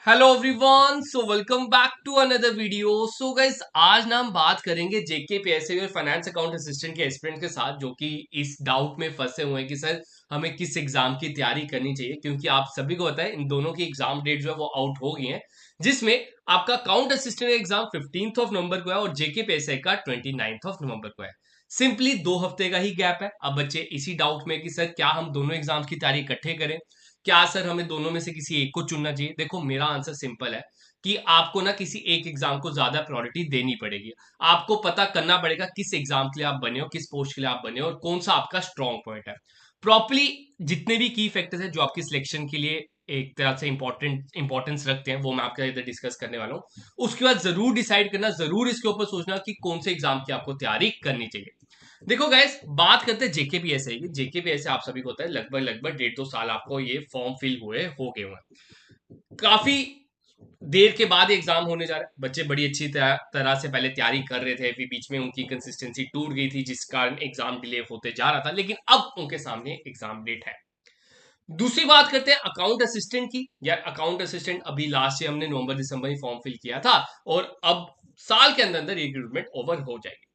Hello everyone, so welcome back to another video. So guys, आज ना हम बात करेंगे जेके पीएसआई और फाइनेंस अकाउंट असिस्टेंट के एस्पिरेंट के साथ, जो कि इस डाउट में फंसे हुए हैं कि सर हमें किस एग्जाम की तैयारी करनी चाहिए, क्योंकि आप सभी को पता है इन दोनों की एग्जाम डेट जो है वो आउट हो गई है। जिसमें आपका account assistant exam 15th of November को है और जेके पीएसआई का 29th ऑफ नवंबर को है। सिंपली 2 हफ्ते का ही गैप है। अब बच्चे इसी डाउट में कि सर क्या हम दोनों एग्जाम्स की तैयारी इकट्ठे करें, क्या सर हमें दोनों में से किसी एक को चुनना चाहिए। देखो, मेरा आंसर सिंपल है कि आपको ना किसी एक एग्जाम को ज्यादा प्रायोरिटी देनी पड़ेगी। आपको पता करना पड़ेगा किस एग्जाम के लिए आप बने हो, किस पोस्ट के लिए आप बने हो और कौन सा आपका स्ट्रॉन्ग पॉइंट है। प्रॉपरली जितने भी की फैक्टर्स है जो आपकी सिलेक्शन के लिए एक तरह से इंपॉर्टेंस रखते हैं, वो मैं आपके इधर डिस्कस करने वाला हूँ। उसके बाद जरूर डिसाइड करना, जरूर इसके ऊपर सोचना कि कौन से एग्जाम की आपको तैयारी करनी चाहिए। देखो गाइस, बात करते हैं जेकेपीएसआई की। जेकेपीएसआई आप सभी को होता है, लगभग लगभग 1.5 2 साल आपको ये फॉर्म फिल हुए हो गए हुए। काफी देर के बाद एग्जाम होने जा रहा है। बच्चे बड़ी अच्छी तरह से पहले तैयारी कर रहे थे, फिर बीच में उनकी कंसिस्टेंसी टूट गई थी, जिस कारण एग्जाम डिले होते जा रहा था, लेकिन अब उनके सामने एग्जाम डेट है। दूसरी बात करते हैं अकाउंट असिस्टेंट की। यार, अकाउंट असिस्टेंट अभी लास्ट ईयर हमने नवंबर दिसंबर में फॉर्म फिल किया था और अब साल के अंदर अंदर ये रिक्रूटमेंट ओवर हो जाएगी।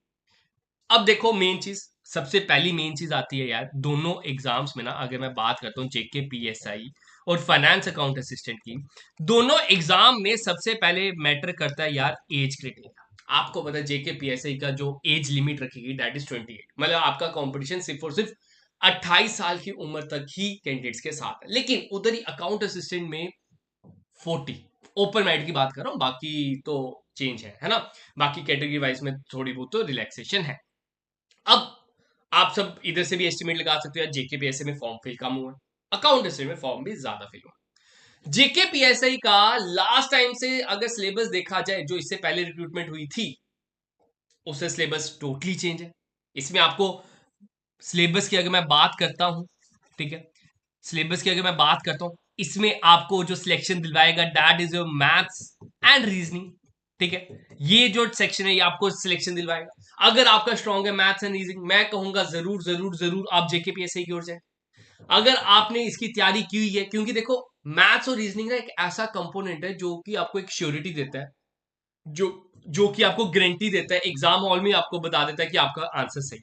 अब देखो, मेन चीज, सबसे पहली मेन चीज आती है यार, दोनों एग्जाम्स में ना, अगर मैं बात करता हूँ जेके पीएसआई और फाइनेंस अकाउंट असिस्टेंट की, दोनों एग्जाम में सबसे पहले मैटर करता है यार एज क्राइटेरिया। आपको पता है जेके पीएसआई का जो एज लिमिट रखेगी दैट इज 28। मतलब आपका कंपटीशन सिर्फ और सिर्फ 28 साल की उम्र तक ही कैंडिडेट्स के साथ है। लेकिन उधर ही अकाउंट असिस्टेंट में 40। ओपन माइंड की बात कर रहा हूँ, बाकी तो चेंज है ना। बाकी कैटेगरी वाइज में थोड़ी बहुत तो रिलैक्सेशन है। अब आप सब इधर से भी एस्टिमेट लगा सकते हो, जेके पीएसआई में फॉर्म फिल कम हुआ, अकाउंट असिस्टेंट में फॉर्म भी ज्यादा फिल हुआ। जेके पीएसआई का लास्ट टाइम से अगर सिलेबस देखा जाए, जो इससे पहले रिक्रूटमेंट हुई थी, उससे सिलेबस टोटली चेंज है। इसमें आपको सिलेबस की अगर मैं बात करता हूं, ठीक है, सिलेबस की अगर मैं बात करता हूं, इसमें आपको जो सिलेक्शन दिलवाएगा that is your maths and reasoning. ठीक है, ये जो सेक्शन है ये आपको सिलेक्शन दिलवाएगा। अगर आपका स्ट्रॉन्ग है मैथ्स एंड रीजनिंग, मैं कहूंगा जरूर जरूर जरूर आप जेकेपीएसआई की ओर जाए। अगर आपने इसकी तैयारी की हुई है, क्योंकि देखो, मैथ्स और रीजनिंग ना एक ऐसा कंपोनेंट है जो कि आपको एक श्योरिटी देता है, जो जो कि आपको गारंटी देता है, एग्जाम हॉल में आपको बता देता है कि आपका आंसर सही।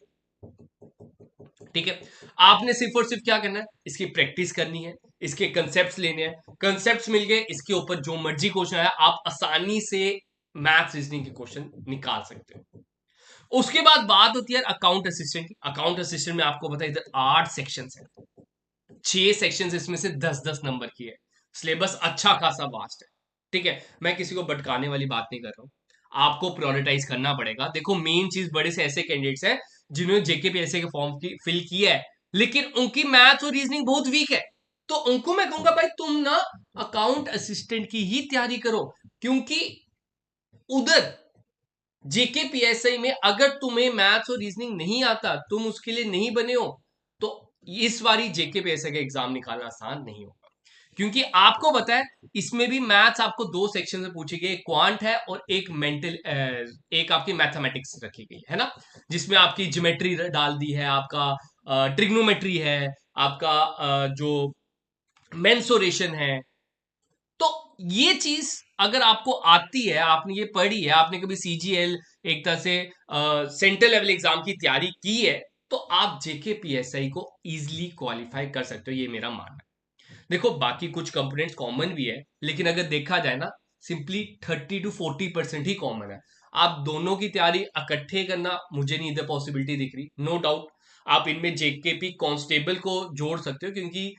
ठीक है, आपने सिर्फ और सिर्फ क्या करना है, इसकी प्रैक्टिस करनी है, इसके कंसेप्ट लेने हैं। कंसेप्ट मिल गए, इसके ऊपर जो मर्जी क्वेश्चन है आप आसानी से मैथ्स रीजनिंग के क्वेश्चन निकाल सकते हो। उसके बाद बात होती है अकाउंट असिस्टेंट की। अकाउंट असिस्टेंट में आपको पता है इधर 8 सेक्शन है, 6 सेक्शन इसमें से 10-10 नंबर की है। सिलेबस अच्छा खासा वास्ट है। ठीक है, मैं किसी को भटकाने वाली बात नहीं कर रहा हूं, आपको प्रायोरिटाइज करना पड़ेगा। देखो, मेन चीज, बड़े से ऐसे कैंडिडेट्स हैं जिन्होंने जेकेपीएससी के फॉर्म की फिल किया है, लेकिन उनकी मैथ्स और रीजनिंग बहुत वीक है। तो उनको मैं कहूंगा भाई तुम ना अकाउंट असिस्टेंट की ही तैयारी करो, क्योंकि उधर जेकेपीएसआई में अगर तुम्हें मैथ्स और रीजनिंग नहीं आता, तुम उसके लिए नहीं बने हो, तो इस बारी जेकेपीएसआई का एग्जाम निकालना आसान नहीं होगा। क्योंकि आपको पता है, इसमें भी मैथ्स आपको 2 सेक्शन से पूछी गई, एक क्वांट है और एक मेंटल, एक आपकी मैथमेटिक्स रखी गई है ना, जिसमें आपकी ज्योमेट्री डाल दी है, आपका ट्रिग्नोमेट्री है, आपका जो मेंसुरेशन है। तो ये चीज अगर आपको आती है, आपने ये पढ़ी है, आपने कभी सीजीएल, एक तरह से सेंट्रल लेवल एग्जाम की तैयारी की है, तो आप जेके पीएसआई को इजीली क्वालिफाई कर सकते हो, ये मेरा मानना है। देखो, बाकी कुछ कंपोनेंट्स कॉमन भी है, लेकिन अगर देखा जाए ना, सिंपली 30 to 40% ही कॉमन है। आप दोनों की तैयारी इकट्ठे करना मुझे नहीं इधर पॉसिबिलिटी दिख रही। नो डाउट आप इनमें जेकेपी कांस्टेबल को जोड़ सकते हो, क्योंकि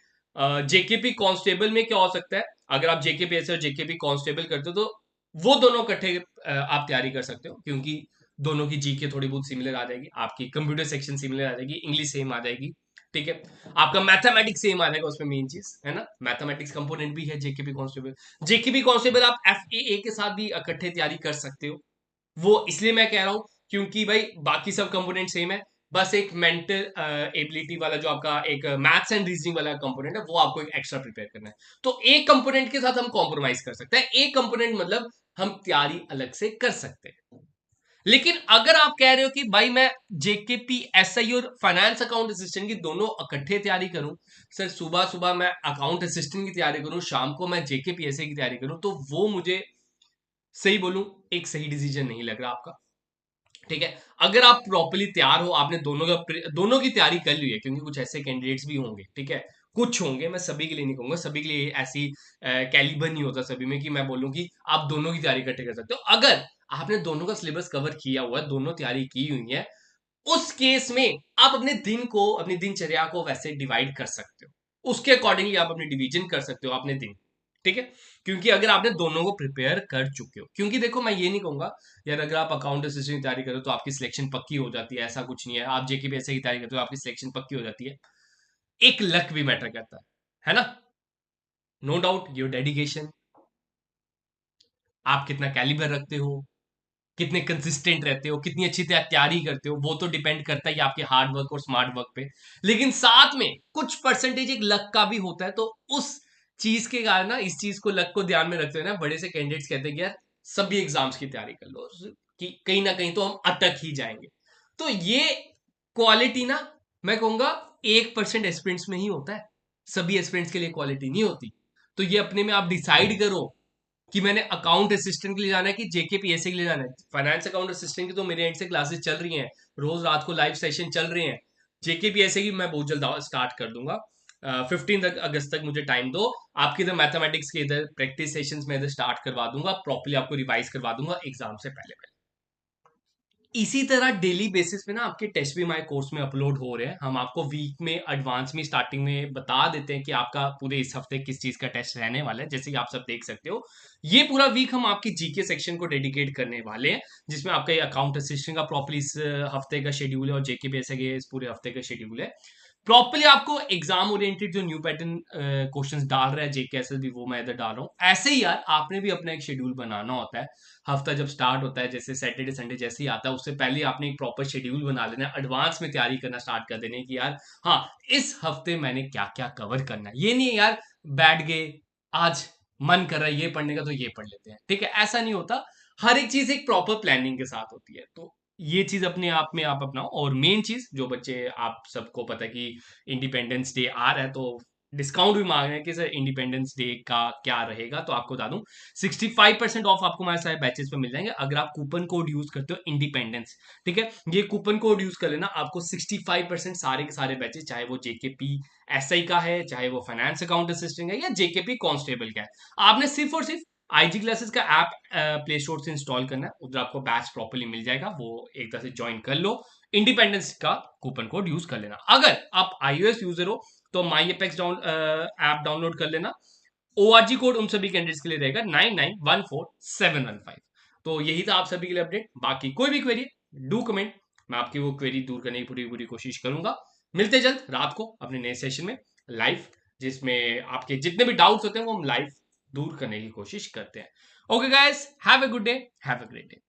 जेकेपी कांस्टेबल में क्या हो सकता है, अगर आप जेकेपी एस और जेकेपी कांस्टेबल करते हो, तो वो दोनों इकट्ठे आप तैयारी कर सकते हो, क्योंकि दोनों की जीके थोड़ी बहुत सिमिलर आ जाएगी, आपकी कंप्यूटर सेक्शन सिमिलर आ जाएगी, इंग्लिश सेम आ जाएगी। ठीक है, आपका मैथमेटिक्स सेम आ जाएगा, उसमें मेन चीज है ना, मैथमेटिक्स कंपोनेंट भी है जेकेपी कांस्टेबल। जेकेपी कांस्टेबल आप एफएए के साथ भी इकट्ठे तैयारी कर सकते हो। वो इसलिए मैं कह रहा हूं क्योंकि भाई बाकी सब कंपोनेंट सेम है, बस एक मेंटल एबिलिटी वाला जो आपका एक मैथ्स एंड रीजनिंग वाला कंपोनेंट है, वो आपको एक एक्स्ट्रा प्रिपेयर करना है। तो एक कंपोनेंट के साथ हम कॉम्प्रोमाइज कर सकते हैं, एक कंपोनेंट मतलब हम तैयारी अलग से कर सकते हैं। लेकिन अगर आप कह रहे हो कि भाई मैं जेकेपी एसआई और फाइनेंस अकाउंट असिस्टेंट की दोनों इकट्ठे तैयारी करूं, सर सुबह सुबह मैं अकाउंट असिस्टेंट की तैयारी करूं, शाम को मैं जेकेपी एसआई की तैयारी करूं, तो वो मुझे सही बोलूं एक सही डिसीजन नहीं लग रहा आपका। ठीक है, अगर आप प्रॉपर्ली तैयार हो, आपने दोनों की तैयारी कर ली है, क्योंकि कुछ ऐसे कैंडिडेट्स भी होंगे, ठीक है, कुछ होंगे, मैं सभी के लिए नहीं कहूंगा, सभी के लिए ऐसी कैलिबर नहीं होता सभी में कि मैं बोलूं कि आप दोनों की तैयारी इकट्ठे कर सकते हो। अगर आपने दोनों का सिलेबस कवर किया हुआ है, दोनों तैयारी की हुई है, उस केस में आप अपने दिन को, अपनी दिनचर्या को वैसे डिवाइड कर सकते हो, उसके अकॉर्डिंगली आप अपनी डिवीजन कर सकते हो अपने दिन। ठीक है, क्योंकि अगर आपने दोनों को प्रिपेयर कर चुके हो, क्योंकि देखो मैं ये नहीं कहूंगा यार अगर आप अकाउंट असिस्टेंट की तैयारी करो तो आपकी सिलेक्शन पक्की हो जाती है, ऐसा कुछ नहीं है। आप जेकेपीएससी की तैयारी करते हो आपकी सिलेक्शन पक्की हो जाती है, एक लक भी मैटर करता है ना। नो डाउट योर डेडिकेशन, आप कितना कैलिबर रखते हो, कितने कंसिस्टेंट रहते हो, कितनी अच्छी तरह तैयारी करते हो, वो तो डिपेंड करता है आपके हार्ड वर्क और स्मार्ट वर्क पे। लेकिन साथ में कुछ परसेंटेज एक लक का भी होता है, तो उस चीज के कारण ना, इस चीज को लक को ध्यान में रखते हुए ना, बड़े से कैंडिडेट्स कहते हैं कि यार सभी एग्जाम्स की तैयारी कर लो कि कहीं ना कहीं तो हम अटक ही जाएंगे। तो ये क्वालिटी ना, मैं कहूंगा 1% एस्पिरेंट्स में ही होता है, सभी एस्पिरेंट्स के लिए क्वालिटी नहीं होती। तो ये अपने में आप डिसाइड करो कि मैंने अकाउंट असिस्टेंट के लिए जाना है कि जेकेपीएससी के लिए जाना है। फाइनेंस अकाउंट असिस्टेंट की तो मेरे एंड से क्लासेस चल रही हैं, रोज रात को लाइव सेशन चल रहे हैं। जेकेपीएससी की मैं बहुत जल्द स्टार्ट कर दूंगा, 15 अगस्त तक मुझे टाइम दो। आपकी इधर मैथमेटिक्स के इधर प्रैक्टिस सेशंस में इधर स्टार्ट करवा दूंगा, प्रॉपर्ली आपको रिवाइज करवा दूंगा एग्जाम से पहले पहले। इसी तरह डेली बेसिस पे ना आपके टेस्ट भी हमारे कोर्स में अपलोड हो रहे हैं। हम आपको वीक में एडवांस में स्टार्टिंग में बता देते हैं कि आपका पूरे इस हफ्ते किस चीज का टेस्ट रहने वाला है। जैसे कि आप सब देख सकते हो, ये पूरा वीक हम आपकी जीके सेक्शन को डेडिकेट करने वाले हैं, जिसमें आपका ये अकाउंट असिस्टेंट का प्रॉपर्ली इस हफ्ते का शेड्यूल है और जेके बेस के इस पूरे हफ्ते का शेड्यूल है। प्रॉपर्ली आपको एग्जाम ओरिएंटेड जो न्यू पैटर्न क्वेश्चंस डाल रहा है जेके एसएसबी, वो मैं इधर डाल रहा हूँ। ऐसे ही यार आपने भी अपना एक शेड्यूल बनाना होता है। हफ्ता जब स्टार्ट होता है, जैसे सैटरडे संडे जैसे ही आता है, उससे पहले आपने एक प्रॉपर शेड्यूल बना लेना है, एडवांस में तैयारी करना स्टार्ट कर देने की यार हाँ इस हफ्ते मैंने क्या क्या कवर करना है। ये नहीं है यार बैठ गए आज मन कर रहा है ये पढ़ने का तो ये पढ़ लेते हैं, ठीक है, ऐसा नहीं होता। हर एक चीज एक प्रॉपर प्लानिंग के साथ होती है। तो ये चीज अपने आप में आप अपनाओ। और मेन चीज जो बच्चे, आप सबको पता है कि इंडिपेंडेंस डे आ रहा है, तो डिस्काउंट भी मांग रहे हैं कि सर इंडिपेंडेंस डे का क्या रहेगा, तो आपको बता दूं 65% ऑफ आपको हमारे सारे बैचेस पे मिल जाएंगे अगर आप कूपन कोड यूज करते हो इंडिपेंडेंस। ठीक है, ये कूपन कोड यूज कर लेना, आपको 65% सारे के सारे बैचेस, चाहे वो जेकेपी एसआई का है, चाहे वो फाइनेंस अकाउंट असिस्टेंट है, या जेकेपी कांस्टेबल का है, आपने सिर्फ और सिर्फ आईजी क्लासेस का ऐप प्ले स्टोर से इंस्टॉल करना है, उधर आपको बैच प्रॉपर्ली मिल जाएगा, वो एक तरह से ज्वाइन कर लो। इंडिपेंडेंस का कूपन कोड यूज कर लेना। अगर आप iOS यूजर हो तो माई एपेक्स ऐप डाउनलोड कर लेना। ओआरजी कोड उन सभी कैंडिडेट्स के लिए रहेगा 99147115। तो यही था आप सभी के लिए अपडेट। बाकी कोई भी क्वेरी डू कमेंट, मैं आपकी वो क्वेरी दूर करने की पूरी पूरी कोशिश करूंगा। मिलते जल्द रात को अपने नए सेशन में लाइव, जिसमें आपके जितने भी डाउट्स होते हैं वो हम लाइव दूर करने की कोशिश करते हैं। Okay guys, have a good day, have a great day.